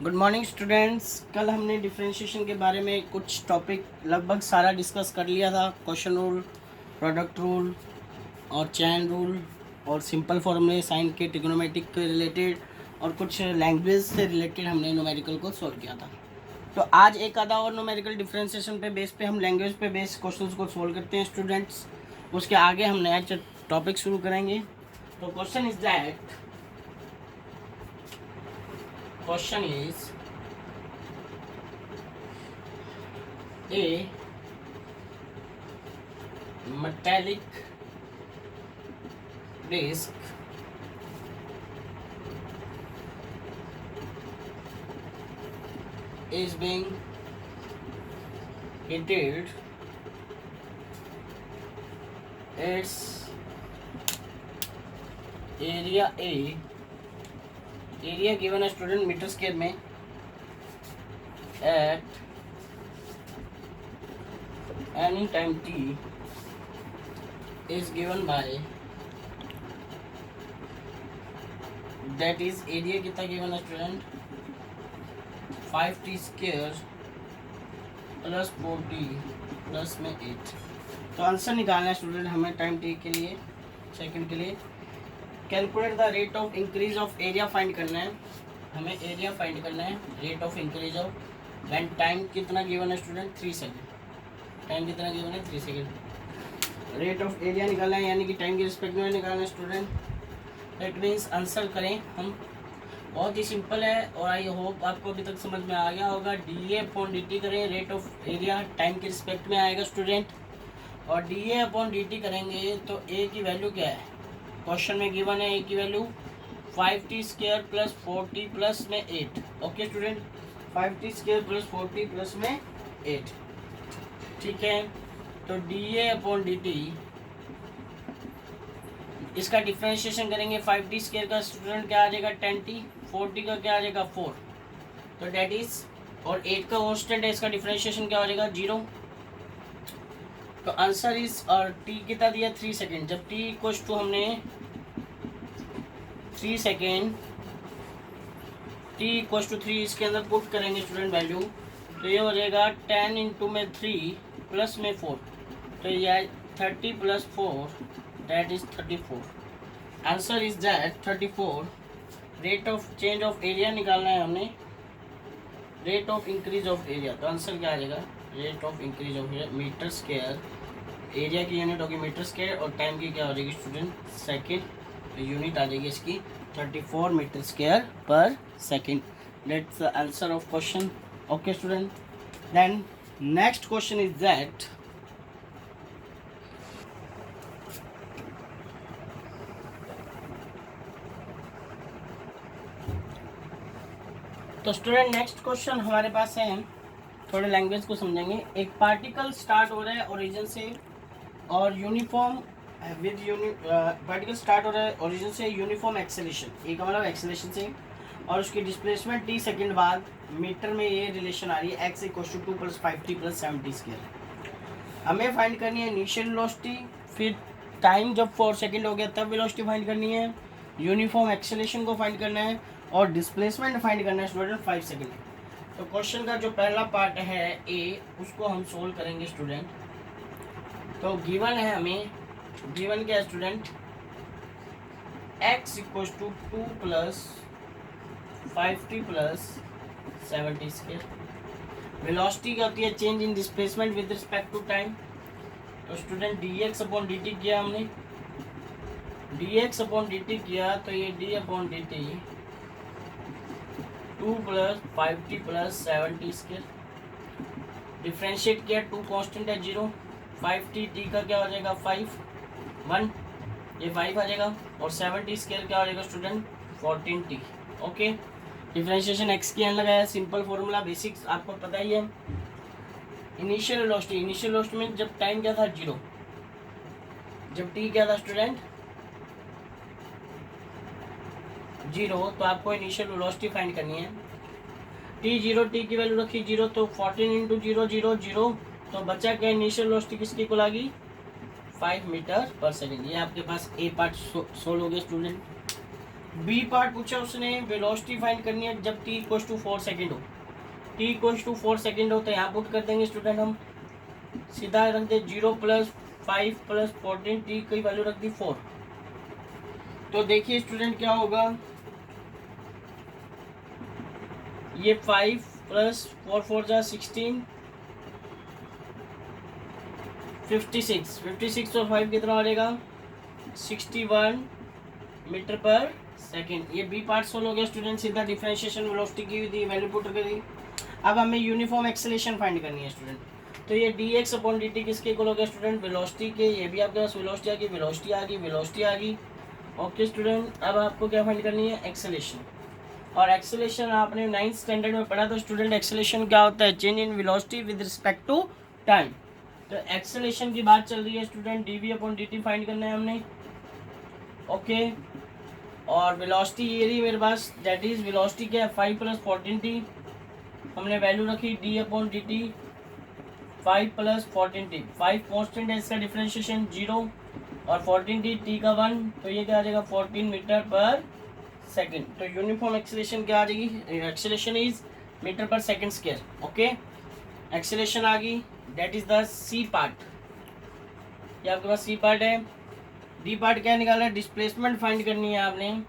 Good morning students. कल हमने differentiation के बारे में कुछ टॉपिक लगभग सारा डिस्कस कर लिया था। क्वेश्चन रूल, प्रोडक्ट रूल और चैन रूल और सिंपल फॉर्मूले, साइन के, ट्रिग्नोमेट्रिक के रिलेटेड और कुछ लैंग्वेज से रिलेटेड हमने न्यूमेरिकल को सॉल्व किया था। तो आज एक आधा और न्यूमेरिकल डिफरेंशिएशन पे बेस पे हम लैंग्वेज पे बेस क्वेश्चंस को सॉल्व करते हैं स्टूडेंट्स। उसके आगे हम नया टॉपिक शुरू करेंगे। तो question is a metallic disc is being heated. Its area given a student metre square में at any time t is given by, that is area कितना given है student 5t square plus 4t plus में 8। तो answer निकालना है student हमें time t के लिए, सेकंड के लिए। Calculate the rate of increase of area find करना है, हमें एरिया फाइंड करना है, rate of increase of, and time कितना गिवन है स्टूडेंट 3 सेकंड। टाइम कितना गिवन है 3 सेकंड। रेट ऑफ एरिया निकालना है यानी कि टाइम के रिस्पेक्ट में निकालना है स्टूडेंट। दैट मीन्स आंसर करें हम, बहुत ही सिंपल है और आई होप आपको अभी तक समझ में आ गया होगा। D A upon D T करें, रेट ऑफ एरिया टाइम के रिस्पेक्ट में आएगा स्टूडेंट, और D A upon D T करेंगे तो ए की वैल्यू क्या है, क्वेश्चन में गिवन है ए की value 5t square plus 4t plus में 8। Okay student, 5t square plus 4t plus में 8, ठीक है। तो D A upon D T, इसका डिफ्रेंशिएशन करेंगे 5t स्क्वायर का स्टूडेंट क्या आ जाएगा 10t, 4t का क्या आ जाएगा 4, तो डेट इज, और 8 का कांस्टेंट है, इसका डिफ्रेंशिएशन क्या हो जाएगा 0। तो आंसर इज, और t कितना दिया 3 सेकेंड, जब t इक्वल टू हमने 3 सेकेंड, t इक्वल टू 3 इसके अंदर पुट करेंगे स्टूडेंट वैल्यू, तो ये हो जाएगा 10 इंटू में 3 प्लस में 4, तो ये 30 plus 4 that is 34। Answer is that 34। Rate of change of area निकालना है हमने, rate of increase of area, तो आंसर क्या आ जाएगा, rate of increase of area metre square, area की यूनिट होगी मीटर स्क्वायर और टाइम की क्या हो जाएगी स्टूडेंट सेकेंड, तो यूनिट आ जाएगी इसकी 34 मीटर स्क्वायर पर second. That's the answer of question. Okay student, then next question is that, तो स्टूडेंट नेक्स्ट क्वेश्चन हमारे पास है, थोड़े लैंग्वेज को समझेंगे। एक पार्टिकल स्टार्ट हो रहा है ओरिजिन से और यूनिफॉर्म विद पार्टिकल स्टार्ट हो रहा है ओरिजिन से यूनिफॉर्म एक्सेलेरेशन, एक मतलब एक्सेलेरेशन से, और उसकी डिस्प्लेसमेंट t सेकंड बाद मीटर में ये रिलेशन आ रही है x equal to 2 plus 5t plus 7t square. हमें फाइंड करनी है इनिशियल वेलोसिटी, फिर टाइम जब 4 सेकंड हो गया तब वेलोसिटी फाइंड करनी है, यूनिफॉर्म एक्सेलेरेशन को फाइंड करना है और डिस्प्लेसमेंट फाइंड करना है स्टूडेंट 5 सेकंड। तो क्वेश्चन का जो पहला पार्ट है ए, उसको हम सोल्व करेंगे स्टूडेंट। तो गिवन है हमें, गिवन क्या है student, x equal to 2 plus 5t plus 7t square. Velocity क्या होती है, change in displacement with respect to time. तो स्टूडेंट dx अपॉन dt किया हमने, dx अपॉन dt किया तो ये d upon dt 2 plus 5t plus 7t square. Differentiate किया, 2 कांस्टेंट है 0, 5t, t का क्या हो जाएगा 5 1, ये 5 आ जाएगा, और 7t स्क्वायर क्या हो जाएगा student 14t। Okay, differentiation x की एन लगाया, सिंपल फॉर्मूला बेसिक्स आपको पता ही है। इनिशियल वेलोसिटी, इनिशियल वेलोसिटी में जब टाइम क्या था 0, जब t क्या था स्टूडेंट 0, तो आपको इनिशियल वेलोसिटी फाइंड करनी है। t की वैल्यू रखी 0, तो 14 इंटू 0 0 0, तो बचा क्या, इनिशियल वेलोसिटी किसकी इक्वल आ गई 5 मीटर पर सेकेंड। ये आपके पास ए पार्ट सोल्व हो गया स्टूडेंट। बी पार्ट पूछा उसने, वेलोसिटी फाइंड करनी है जब t इक्वल टू 4 सेकेंड हो। t इक्वल टू 4 सेकेंड हो तो यहाँ पुट कर देंगे स्टूडेंट, हम सीधा रख दे 0 + 5 + 14, t की वैल्यू रख दी 4। तो देखिए स्टूडेंट क्या होगा, ये 5 + 4 4 जा 16, 56 और 5 कितना हो जाएगा 61 मीटर पर सेकेंड। ये बी पार्ट सोल्व हो गया स्टूडेंट, सीधा डिफरेंशिएशन वेलोसिटी की दी वैल्यू पुट कर दी। अब हमें यूनिफॉर्म एक्सेलेरेशन फाइंड करनी है स्टूडेंट। तो ये dx/dt किसके इक्वल हो गया स्टूडेंट, वेलोसिटी के। ये भी आपके पास वेलोसिटी आ गई, वेलोसिटी आ गई, वेलोसिटी आ गई। ओके स्टूडेंट, अब आपको क्या फाइंड करनी है, एक्सेलेरेशन। और एक्सेलेरेशन आपने 9th स्टैंडर्ड में पढ़ा था स्टूडेंट, एक्सेलेरेशन क्या होता है, change in velocity with respect to time. तो एक्सेलेरेशन की बात चल रही है स्टूडेंट, dv/dt फाइंड करना है हमने। ओके, और वेलोसिटी ये रही मेरे पास, दैट इज वेलोसिटी क्या है 5 + 14t। हमने वैल्यू रखी d/dt 5 + 14t। 5 कांस्टेंट है, इसका डिफरेंशिएशन 0 और 14t t का 1, तो ये क्या आ जाएगा 14 मीटर पर सेकेंड। तो यूनिफॉर्म एक्सेलेरेशन क्या आ जाएगी, एक्सेलेरेशन इज मीटर पर सेकेंड स्क्वायर। ओके, एक्सेलेरेशन आ गई, that is the C part. ये आपके पास सी पार्ट है। डी पार्ट क्या निकाला है, डिस्प्लेसमेंट फाइंड करनी है आपने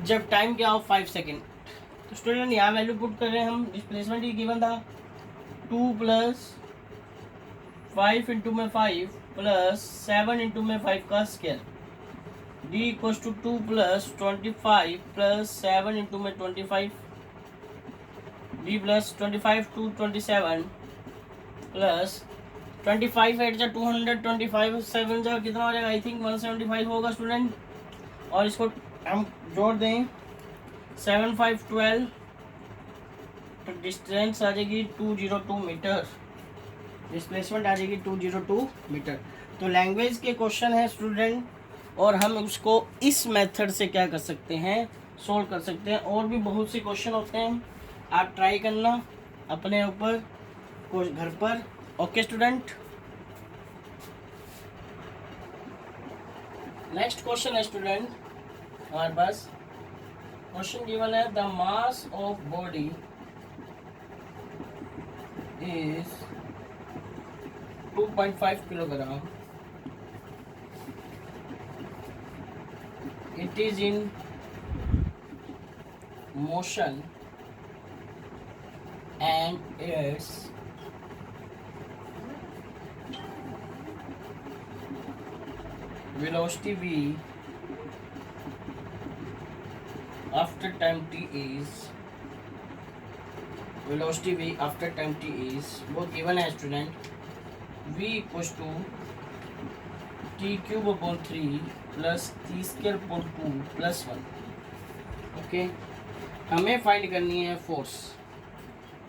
जब टाइम क्या हो 5 सेकेंड। तो स्टूडेंट यहाँ वैल्यू पुट कर रहे हैं हम, डिस्प्लेसमेंट ही गिवन था 2 + 5 × में 5 + 7 × में 5 का स्क्वायर, d = 2 + 25 + 7 × में 25, d + 25 2 27 + 25 8 जा 225, 7 जा कितना हो जाएगा, आई थिंक 175 होगा स्टूडेंट। और इसको हम जोड़ दें 7 5 12, तो डिस्टेंस आ जाएगी 202 मीटर, डिस्प्लेसमेंट आ जाएगी 202 मीटर। तो लैंग्वेज के क्वेश्चन है स्टूडेंट, और हम उसको इस मेथड से क्या कर सकते हैं, सोल्व कर सकते हैं। और भी बहुत से क्वेश्चन होते हैं, आप ट्राई करना अपने ऊपर घर पर। ओके स्टूडेंट, नेक्स्ट क्वेश्चन है स्टूडेंट हमारे पास, क्वेश्चन गिवन है the mass of body is 2.5 kilogram, it is in motion and its velocity v after time t is, velocity v after time t is, वो given है student, v equals to t³/3 + t² + 1। Okay, हमें find करनी है force.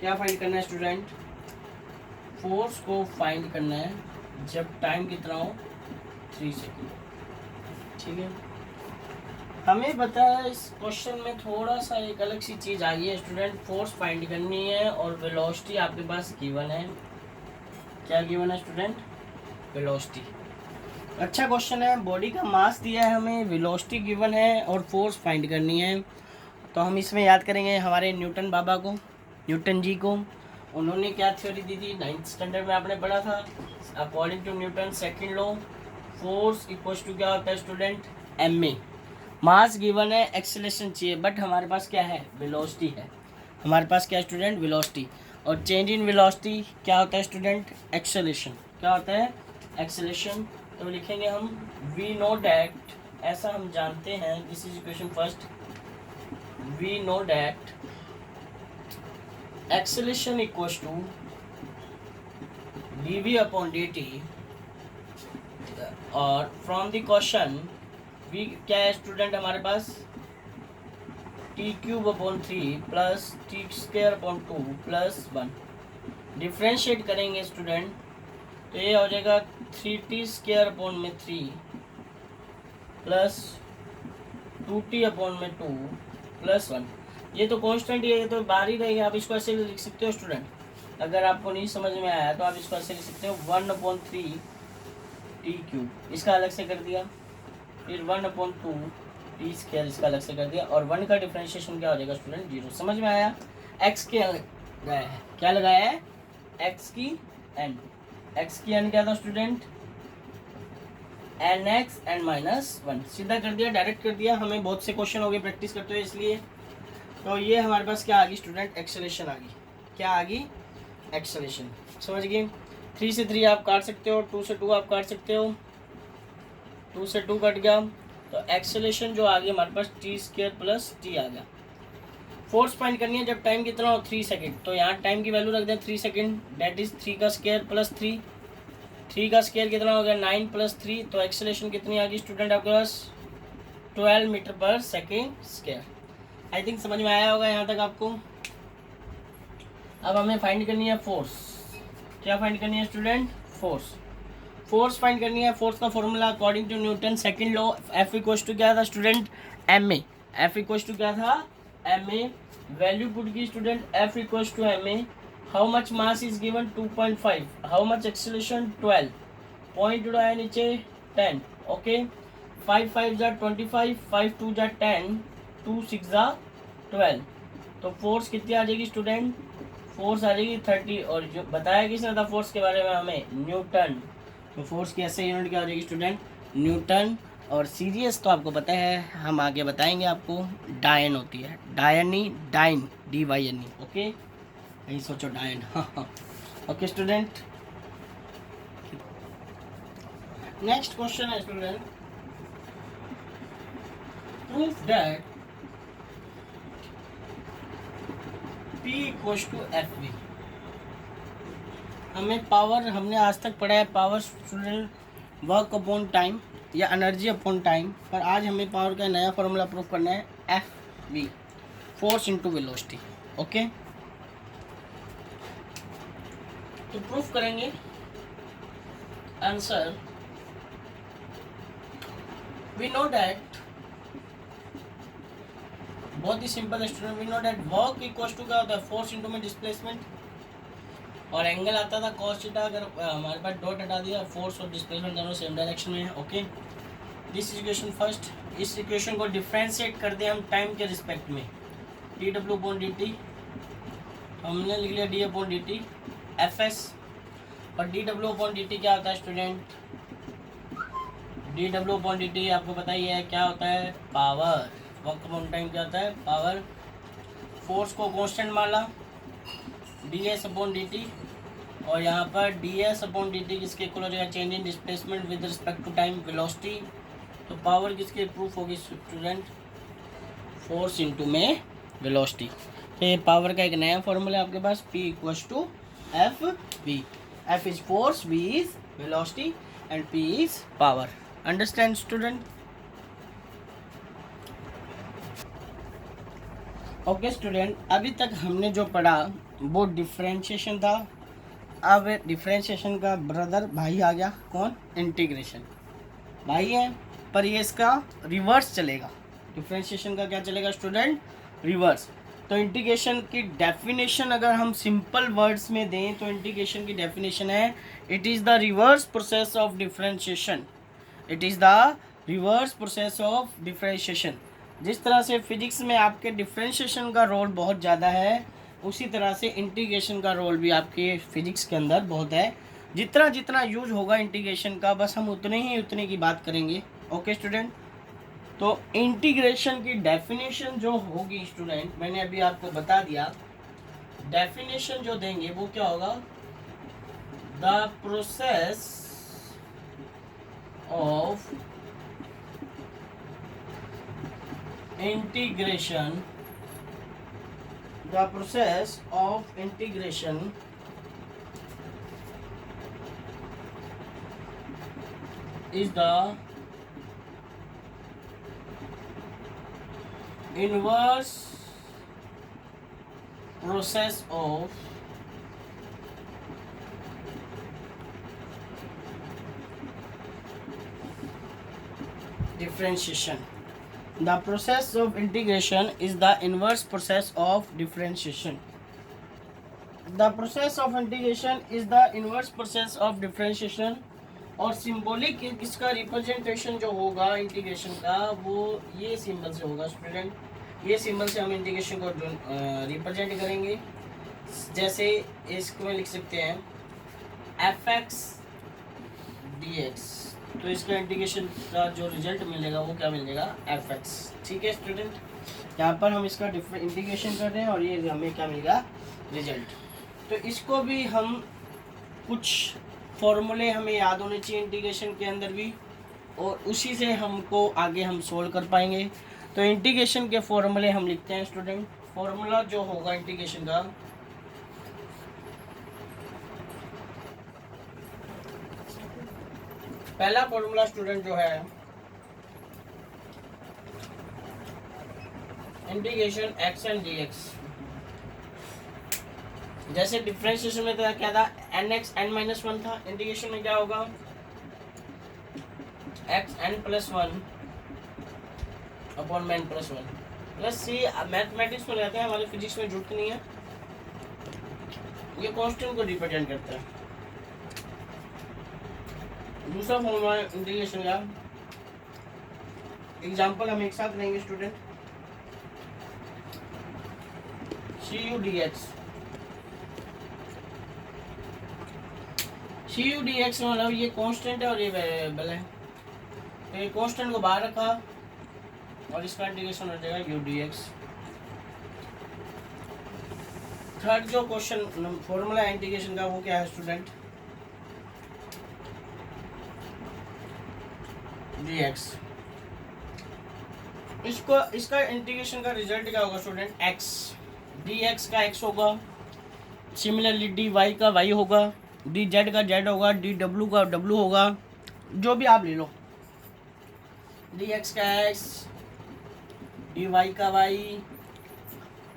क्या find करना है student, force को find करना है जब टाइम कितना हो 3 सेकेंड। ठीक है, हमें पता है इस क्वेश्चन में थोड़ा सा एक अलग सी चीज़ आ गई है स्टूडेंट, फोर्स फाइंड करनी है और वेलोसिटी आपके पास गिवन है। क्या गिवन है स्टूडेंट, वेलोसिटी। अच्छा क्वेश्चन है, बॉडी का मास दिया है हमें, वेलोसिटी गिवन है और फोर्स फाइंड करनी है। तो हम इसमें याद करेंगे हमारे न्यूटन बाबा को, न्यूटन जी को। उन्होंने क्या थ्योरी दी थी, 9th स्टैंडर्ड में आपने पढ़ा था, according to Newton second law, force equals to क्या होता है स्टूडेंट, ma। मास गिवन है, एक्सेलरेशन चाहिए, बट हमारे पास क्या है, वेलोसिटी है। हमारे पास क्या है स्टूडेंट, वेलोसिटी। और चेंज इन वेलोसिटी क्या होता है स्टूडेंट, एक्सेलरेशन। क्या होता है, एक्सेलरेशन। तो लिखेंगे हम वी नो डैट, ऐसा हम जानते हैं, this is equation first, we know that acceleration equals to dv/dt। और फ्रॉम द क्वेश्चन वी क्या है स्टूडेंट हमारे पास, t³/3 + t² + 1। डिफ्रेंशिएट करेंगे स्टूडेंट, तो ये हो जाएगा 3t² + 2t/2 + 1। ये तो कांस्टेंट है, ये तो बाहर ही रहेगा, आप इसको ऐसे लिख सकते हो स्टूडेंट। अगर आपको नहीं समझ में आया तो आप इसको ऐसे लिख सकते हो 1/3 t³, इसका अलग से कर दिया। फिर 1/2 टी स्क्वायर इसका अलग से कर दिया, और 1 का डिफरेंशिएशन क्या हो जाएगा स्टूडेंट 0। समझ में आया? एक्स के लगाया है, क्या लगाया है? एक्स की एन, एक्स की एन क्या था स्टूडेंट? N x N -1। सीधा कर दिया, डायरेक्ट कर दिया। हमें बहुत से क्वेश्चन हो गए प्रैक्टिस करते हुए, इसलिए तो ये हमारे पास क्या आ गई स्टूडेंट? एक्सेलेरेशन आ गई। क्या आ गई? एक्सेलेरेशन। समझ गए? 3 से 3 आप काट सकते हो, 2 से 2 आप काट सकते हो, 2 से 2 कट गया, तो एक्सेलेरेशन जो आ गया हमारे पास t² + t आ गया। फोर्स फाइंड करनी है जब टाइम कितना हो 3 सेकंड, तो यहाँ टाइम की वैल्यू रख दें 3 सेकंड, दैट इज 3 का स्क्वायर + 3, 3 का स्क्वायर कितना हो गया 9 + 3, तो एक्सेलेरेशन कितनी आ गई स्टूडेंट आपके पास? 12 मीटर/सेकंड²। आई थिंक समझ में आया होगा यहाँ तक आपको। अब हमें फाइंड करनी है फोर्स। क्या फाइंड करनी है स्टूडेंट? फोर्स। फोर्स फाइंड करनी है। फोर्स का formula according to Newton second law, F = क्या था स्टूडेंट? ma। F = क्या था? ma। वैल्यू पुट की student, F = ma। How much mass is given? 2.5। How much acceleration? 12। Point उड़ाया नीचे 10। ओके, 5 5 जा 25, 5 2 जा 10, 2 6 जा 12। तो फोर्स कितनी आ जाएगी स्टूडेंट? फोर्स आ जाएगी 30। और जो बताया किसने था फोर्स के बारे में हमें? न्यूटन। तो फोर्स की ऐसे यूनिट क्या हो जाएगी स्टूडेंट? न्यूटन। और सीरियस तो आपको पता है, हम आगे बताएंगे आपको, डायन होती है। Tiny, dine, DYNE। ओके, यही सोचो डायन। ओके स्टूडेंट, नेक्स्ट क्वेश्चन है student, proof that P = FV। हमें पावर, हमने आज तक पढ़ा है power student work upon time या एनर्जी अपॉन टाइम, पर आज हमें पावर का नया फॉर्मूला प्रूफ करना है, FV, force into velocity. Okay, तो प्रूफ करेंगे। आंसर, वी नो दैट, बहुत ही सिंपल है student, we know that work equals to क्या होता है? फोर्स इनटू में डिस्प्लेसमेंट, और एंगल आता था cos थीटा। अगर हमारे पास डॉट हटा दिया, फोर्स और डिस्प्लेसमेंट दोनों सेम डायरेक्शन में है। Okay, this equation first. इस इक्वेशन को डिफ्रेंशिएट कर दिया हम टाइम के रिस्पेक्ट में, dw/dt हमने लिख लिया d/dt fs। और dw/dt क्या होता है स्टूडेंट? dw/dt आपको पता ही है क्या होता है? पावर। वर्क अपॉन टाइम क्या होता है? पावर। फोर्स को कांस्टेंट माना, ds/dt, और यहाँ पर ds/dt किसके इक्वल हो जाएगा? Change in displacement with respect to time, velocity. तो पावर किसके प्रूफ होगी स्टूडेंट? फोर्स इनटू में वेलोसिटी। तो ये पावर का एक नया फॉर्मूला है आपके पास, P = FV। F is force, V is velocity and P is power. Understand student? Okay student, अभी तक हमने जो पढ़ा वो डिफरेंशिएशन था। अब डिफरेंशिएशन का ब्रदर भाई आ गया, कौन? इंटीग्रेशन। भाई है, पर ये इसका रिवर्स चलेगा। डिफरेंशिएशन का क्या चलेगा स्टूडेंट? रिवर्स। तो इंटीग्रेशन की डेफिनेशन अगर हम सिंपल वर्ड्स में दें तो इंटीग्रेशन की डेफिनेशन है, it is the reverse process of differentiation. It is the reverse process of differentiation. जिस तरह से फिजिक्स में आपके डिफरेंशिएशन का रोल बहुत ज़्यादा है, उसी तरह से इंटीग्रेशन का रोल भी आपके फिजिक्स के अंदर बहुत है। जितना जितना यूज होगा इंटीग्रेशन का, बस हम उतने की बात करेंगे। ओके स्टूडेंट, तो इंटीग्रेशन की डेफिनेशन जो होगी स्टूडेंट, मैंने अभी आपको बता दिया, डेफिनेशन जो देंगे वो क्या होगा? The process of integration, the process of integration is the inverse process of differentiation. The process of integration is the inverse process of differentiation. The process of integration is the inverse process of differentiation. और symbolic इसका representation जो होगा integration का वो ये symbol से होगा student. ये सिंबल से हम इंटीग्रेशन को रिप्रेजेंट करेंगे। जैसे इसको में लिख सकते हैं fx dx, तो इसका इंटीग्रेशन का जो रिजल्ट मिलेगा वो क्या मिलेगा fx। ठीक है स्टूडेंट, यहाँ पर हम इसका इंटीग्रेशन कर रहे हैं और ये हमें क्या मिलेगा रिजल्ट। तो इसको भी हम कुछ फॉर्मूले हमें याद होने चाहिए इंटीग्रेशन के अंदर भी, और उसी से हमको आगे हम सोल्व कर पाएंगे। तो इंटीग्रेशन के फॉर्मूले हम लिखते हैं स्टूडेंट। फॉर्मूला जो होगा इंटीग्रेशन का, पहला फॉर्मूला स्टूडेंट जो है इंटीग्रेशन x एंड dx। जैसे डिफरेंशिएशन में तो क्या था nx n-1 था, इंटीग्रेशन में क्या होगा x n+1 upon n+1 plus c। Mathematics में रहते हैं, हमारे फिजिक्स में जुड़ती नहीं है, ये कांस्टेंट को रिप्रेजेंट करता है। दूसरा फॉर्मूला इंटीग्रेशन का एग्जांपल हम एक साथ लेंगे student, cu dx। cu dx मतलब ये कांस्टेंट है और ये वेरिएबल है, तो ये कांस्टेंट को बाहर रखा और इसका इंटीग्रेशन हो जाएगा u dx। थर्ड जो क्वेश्चन फॉर्मूला इंटीग्रेशन का वो क्या है स्टूडेंट dx। इसका इंटीग्रेशन का रिजल्ट क्या होगा स्टूडेंट x, dx का x होगा, सिमिलरली dy का y होगा, dz का z होगा, dw का w होगा, जो भी आप ले लो, dx का x, dy का y,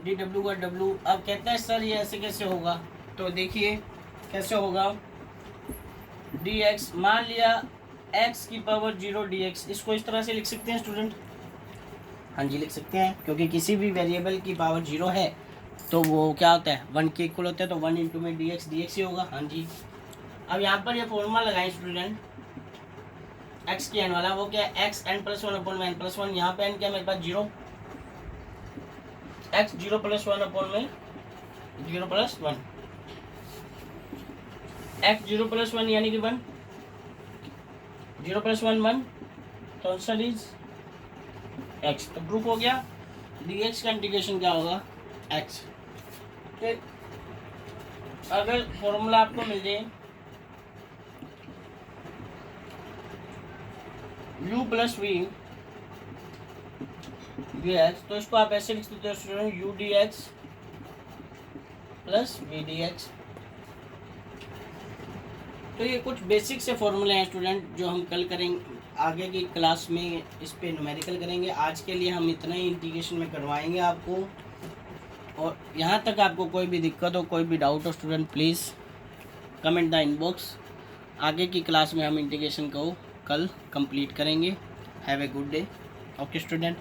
dw का w। अब कहते हैं सर ये ऐसे कैसे होगा, तो देखिए कैसे होगा। dx मान लिया x की पावर 0 dx, इसको इस तरह से लिख सकते हैं स्टूडेंट। हाँ जी लिख सकते हैं, क्योंकि किसी भी वेरिएबल की पावर 0 है तो वो क्या होता है 1 के इक्वल होता है, तो 1 इंटू में dx ही होगा। हाँ जी, अब यहाँ पर ये फॉर्मूला लगाएं स्टूडेंट x की n वाला, वो क्या है x n+1 अपॉन n+1। यहाँ पे n क्या मेरे पास 0, x 0+1 अपॉन में 0+1, x 0+1 यानी कि 1, 0+1 1, तो आंसर इज x। तो प्रूफ हो गया dx का इंटीग्रेशन क्या होगा x। फिर अगर फॉर्मूला आपको मिल जाए u प्लस v dx, तो इसको आप ऐसे लिख सकते हो student u dx plus v dx। तो ये कुछ बेसिक से फॉर्मूले हैं स्टूडेंट जो हम कल करेंगे, आगे की क्लास में इस पे न्यूमेरिकल करेंगे। आज के लिए हम इतना ही इंटीग्रेशन में करवाएंगे आपको, और यहाँ तक आपको कोई भी दिक्कत हो, कोई भी डाउट हो student, please comment the inbox. आगे की क्लास में हम इंटीग्रेशन को कल कंप्लीट करेंगे। Have a good day. Okay student.